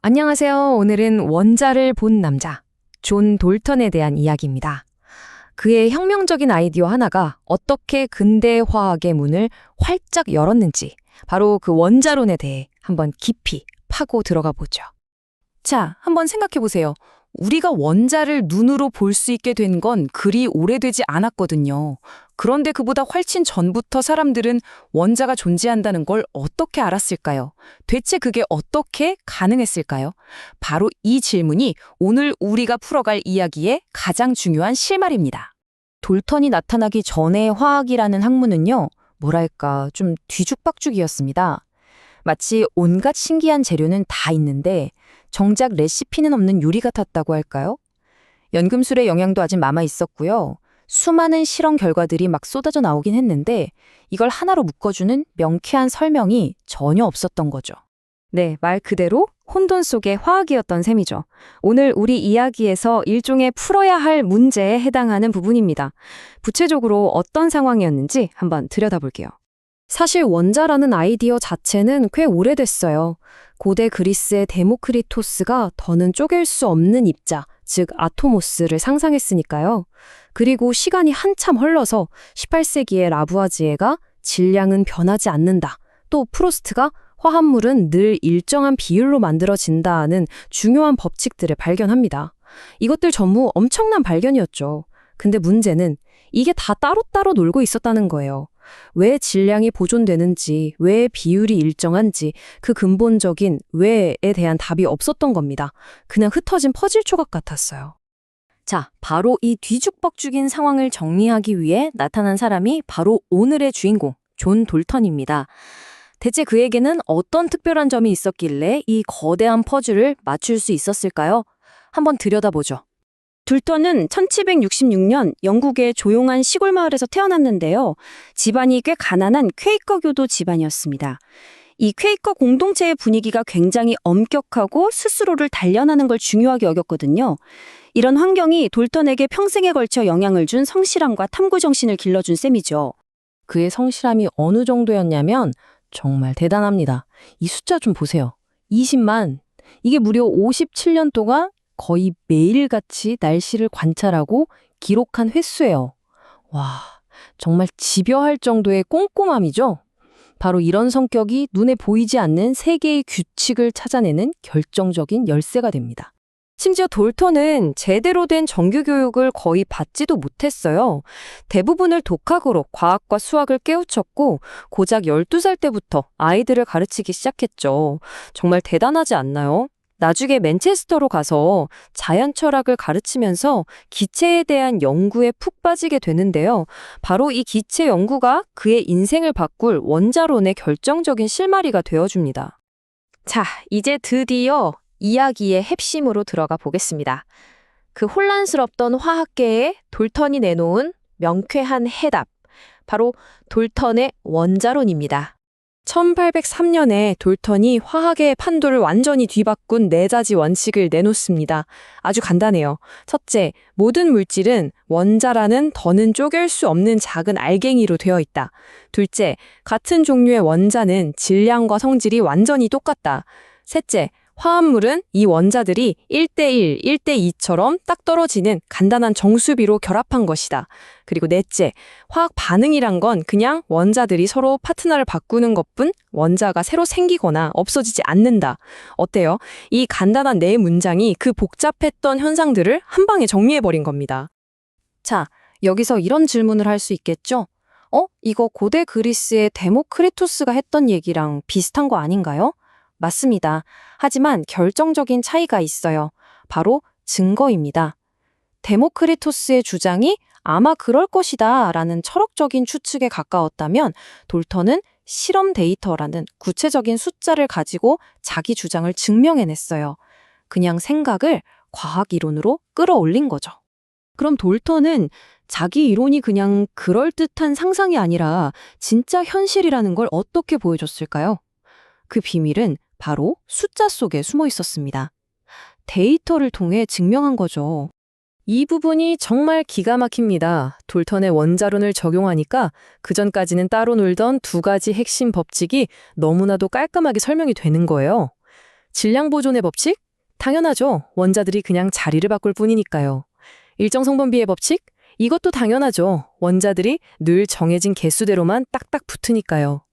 안녕하세요. 오늘은 원자를 본 남자, 존 돌턴에 대한 이야기입니다. 그의 혁명적인 아이디어 하나가 어떻게 근대 화학의 문을 활짝 열었는지, 바로 그 원자론에 대해 한번 깊이 파고 들어가 보죠. 자, 한번 생각해 보세요. 우리가 원자를 눈으로 볼 수 있게 된 건 그리 오래되지 않았거든요. 그런데 그보다 훨씬 전부터 사람들은 원자가 존재한다는 걸 어떻게 알았을까요? 대체 그게 어떻게 가능했을까요? 바로 이 질문이 오늘 우리가 풀어갈 이야기의 가장 중요한 실마리입니다. 돌턴이 나타나기 전의 화학이라는 학문은요, 뭐랄까, 좀 뒤죽박죽이었습니다. 마치 온갖 신기한 재료는 다 있는데 정작 레시피는 없는 요리 같았다고 할까요? 연금술의 영향도 아직 남아 있었고요. 수많은 실험 결과들이 막 쏟아져 나오긴 했는데 이걸 하나로 묶어주는 명쾌한 설명이 전혀 없었던 거죠. 네, 말 그대로 혼돈 속의 화학이었던 셈이죠. 오늘 우리 이야기에서 일종의 풀어야 할 문제에 해당하는 부분입니다. 구체적으로 어떤 상황이었는지 한번 들여다볼게요. 사실 원자라는 아이디어 자체는 꽤 오래됐어요. 고대 그리스의 데모크리토스가 더는 쪼갤 수 없는 입자, 즉 아토모스를 상상했으니까요. 그리고 시간이 한참 흘러서 18세기의 라부아지에가 질량은 변하지 않는다. 또 프로스트가 화합물은 늘 일정한 비율로 만들어진다는 중요한 법칙들을 발견합니다. 이것들 전부 엄청난 발견이었죠. 근데 문제는 이게 다 따로따로 놀고 있었다는 거예요. 왜 질량이 보존되는지, 왜 비율이 일정한지 그 근본적인 왜에 대한 답이 없었던 겁니다. 그냥 흩어진 퍼즐 조각 같았어요. 자, 바로 이 뒤죽박죽인 상황을 정리하기 위해 나타난 사람이 바로 오늘의 주인공, 존 돌턴입니다. 대체 그에게는 어떤 특별한 점이 있었길래 이 거대한 퍼즐을 맞출 수 있었을까요? 한번 들여다보죠. 돌턴은 1766년 영국의 조용한 시골 마을에서 태어났는데요. 집안이 꽤 가난한 퀘이커 교도 집안이었습니다. 이 퀘이커 공동체의 분위기가 굉장히 엄격하고 스스로를 단련하는 걸 중요하게 여겼거든요. 이런 환경이 돌턴에게 평생에 걸쳐 영향을 준 성실함과 탐구 정신을 길러준 셈이죠. 그의 성실함이 어느 정도였냐면 정말 대단합니다. 이 숫자 좀 보세요. 20만. 이게 무려 57년 동안 거의 매일같이 날씨를 관찰하고 기록한 횟수예요. 와, 정말 집요할 정도의 꼼꼼함이죠? 바로 이런 성격이 눈에 보이지 않는 세계의 규칙을 찾아내는 결정적인 열쇠가 됩니다. 심지어 돌턴은 제대로 된 정규 교육을 거의 받지도 못했어요. 대부분을 독학으로 과학과 수학을 깨우쳤고 고작 12살 때부터 아이들을 가르치기 시작했죠. 정말 대단하지 않나요? 나중에 맨체스터로 가서 자연 철학을 가르치면서 기체에 대한 연구에 푹 빠지게 되는데요. 바로 이 기체 연구가 그의 인생을 바꿀 원자론의 결정적인 실마리가 되어줍니다. 자, 이제 드디어 이야기의 핵심으로 들어가 보겠습니다. 그 혼란스럽던 화학계에 돌턴이 내놓은 명쾌한 해답, 바로 돌턴의 원자론입니다. 1803년에 돌턴이 화학의 판도를 완전히 뒤바꾼 네 가지 원칙을 내놓습니다. 아주 간단해요. 첫째, 모든 물질은 원자라는 더는 쪼갤 수 없는 작은 알갱이로 되어 있다. 둘째, 같은 종류의 원자는 질량과 성질이 완전히 똑같다. 셋째, 화합물은 이 원자들이 1대1, 1대2처럼 딱 떨어지는 간단한 정수비로 결합한 것이다. 그리고 넷째, 화학 반응이란 건 그냥 원자들이 서로 파트너를 바꾸는 것뿐 원자가 새로 생기거나 없어지지 않는다. 어때요? 이 간단한 네 문장이 그 복잡했던 현상들을 한 방에 정리해버린 겁니다. 자, 여기서 이런 질문을 할 수 있겠죠? 이거 고대 그리스의 데모크리토스가 했던 얘기랑 비슷한 거 아닌가요? 맞습니다. 하지만 결정적인 차이가 있어요. 바로 증거입니다. 데모크리토스의 주장이 아마 그럴 것이다 라는 철학적인 추측에 가까웠다면 돌턴은 실험 데이터라는 구체적인 숫자를 가지고 자기 주장을 증명해냈어요. 그냥 생각을 과학 이론으로 끌어올린 거죠. 그럼 돌턴은 자기 이론이 그냥 그럴듯한 상상이 아니라 진짜 현실이라는 걸 어떻게 보여줬을까요? 그 비밀은 바로 숫자 속에 숨어 있었습니다. 데이터를 통해 증명한 거죠. 이 부분이 정말 기가 막힙니다. 돌턴의 원자론을 적용하니까 그전까지는 따로 놀던 두 가지 핵심 법칙이 너무나도 깔끔하게 설명이 되는 거예요. 질량 보존의 법칙? 당연하죠. 원자들이 그냥 자리를 바꿀 뿐이니까요. 일정 성분비의 법칙? 이것도 당연하죠. 원자들이 늘 정해진 개수대로만 딱딱 붙으니까요.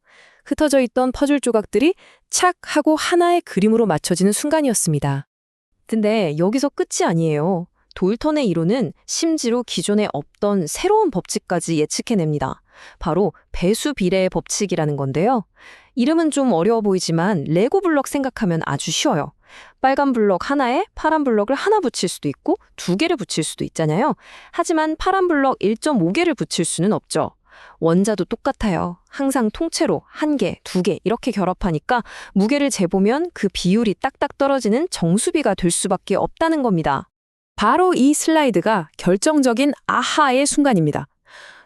흩어져 있던 퍼즐 조각들이 착 하고 하나의 그림으로 맞춰지는 순간이었습니다. 근데 여기서 끝이 아니에요. 도일턴의 이론은 심지어 기존에 없던 새로운 법칙까지 예측해냅니다. 바로 배수 비례의 법칙이라는 건데요. 이름은 좀 어려워 보이지만 레고 블럭 생각하면 아주 쉬워요. 빨간 블럭 하나에 파란 블럭을 하나 붙일 수도 있고 두 개를 붙일 수도 있잖아요. 하지만 파란 블럭 1.5개를 붙일 수는 없죠. 원자도 똑같아요. 항상 통째로 한 개, 두 개 이렇게 결합하니까 무게를 재보면 그 비율이 딱딱 떨어지는 정수비가 될 수밖에 없다는 겁니다. 바로 이 슬라이드가 결정적인 아하의 순간입니다.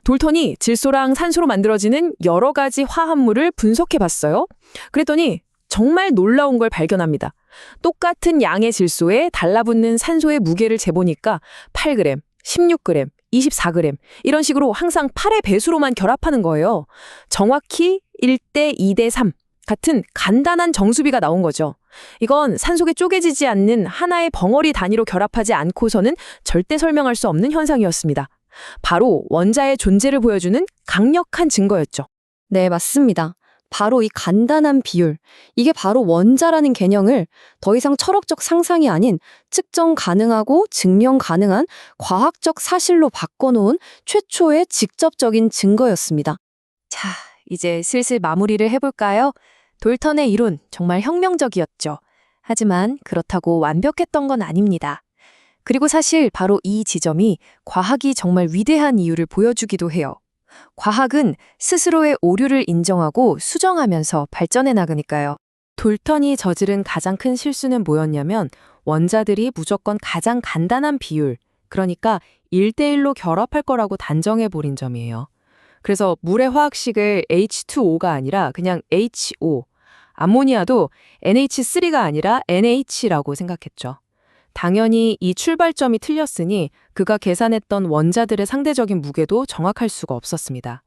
돌턴이 질소랑 산소로 만들어지는 여러 가지 화합물을 분석해봤어요. 그랬더니 정말 놀라운 걸 발견합니다. 똑같은 양의 질소에 달라붙는 산소의 무게를 재보니까 8g, 16g, 24g 이런 식으로 항상 8의 배수로만 결합하는 거예요. 정확히 1대 2대 3 같은 간단한 정수비가 나온 거죠. 이건 산속에 쪼개지지 않는 하나의 벙어리 단위로 결합하지 않고서는 절대 설명할 수 없는 현상이었습니다. 바로 원자의 존재를 보여주는 강력한 증거였죠. 네, 맞습니다. 바로 이 간단한 비율, 이게 바로 원자라는 개념을 더 이상 철학적 상상이 아닌 측정 가능하고 증명 가능한 과학적 사실로 바꿔놓은 최초의 직접적인 증거였습니다. 자, 이제 슬슬 마무리를 해볼까요? 돌턴의 이론 정말 혁명적이었죠. 하지만 그렇다고 완벽했던 건 아닙니다. 그리고 사실 바로 이 지점이 과학이 정말 위대한 이유를 보여주기도 해요. 과학은 스스로의 오류를 인정하고 수정하면서 발전해 나가니까요. 돌턴이 저지른 가장 큰 실수는 뭐였냐면 원자들이 무조건 가장 간단한 비율, 그러니까 1대1로 결합할 거라고 단정해버린 점이에요. 그래서 물의 화학식을 H2O가 아니라 그냥 HO, 암모니아도 NH3가 아니라 NH라고 생각했죠. 당연히 이 출발점이 틀렸으니 그가 계산했던 원자들의 상대적인 무게도 정확할 수가 없었습니다.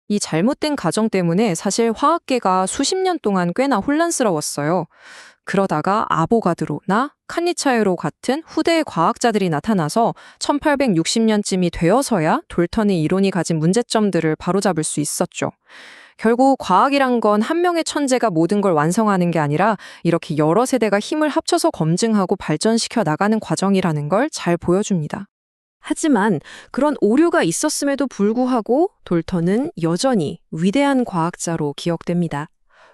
이 잘못된 가정 때문에 사실 화학계가 수십 년 동안 꽤나 혼란스러웠어요. 그러다가 아보가드로나 칸니차이로 같은 후대의 과학자들이 나타나서 1860년쯤이 되어서야 돌턴의 이론이 가진 문제점들을 바로잡을 수 있었죠. 결국 과학이란 건 한 명의 천재가 모든 걸 완성하는 게 아니라 이렇게 여러 세대가 힘을 합쳐서 검증하고 발전시켜 나가는 과정이라는 걸 잘 보여줍니다. 하지만 그런 오류가 있었음에도 불구하고 돌턴은 여전히 위대한 과학자로 기억됩니다.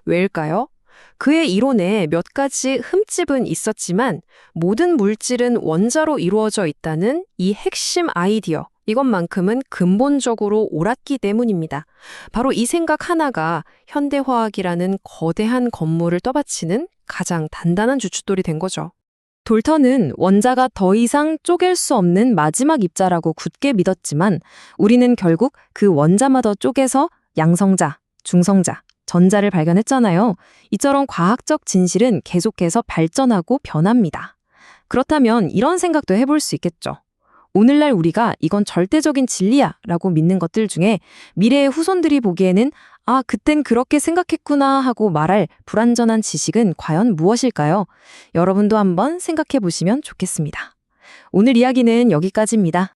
왜일까요? 그의 이론에 몇 가지 흠집은 있었지만 모든 물질은 원자로 이루어져 있다는 이 핵심 아이디어, 이것만큼은 근본적으로 옳았기 때문입니다. 바로 이 생각 하나가 현대화학이라는 거대한 건물을 떠받치는 가장 단단한 주춧돌이 된 거죠. 돌턴은 원자가 더 이상 쪼갤 수 없는 마지막 입자라고 굳게 믿었지만 우리는 결국 그 원자마저 쪼개서 양성자, 중성자, 전자를 발견했잖아요. 이처럼 과학적 진실은 계속해서 발전하고 변합니다. 그렇다면 이런 생각도 해볼 수 있겠죠. 오늘날 우리가 이건 절대적인 진리야 라고 믿는 것들 중에 미래의 후손들이 보기에는 아, 그땐 그렇게 생각했구나 하고 말할 불완전한 지식은 과연 무엇일까요? 여러분도 한번 생각해 보시면 좋겠습니다. 오늘 이야기는 여기까지입니다.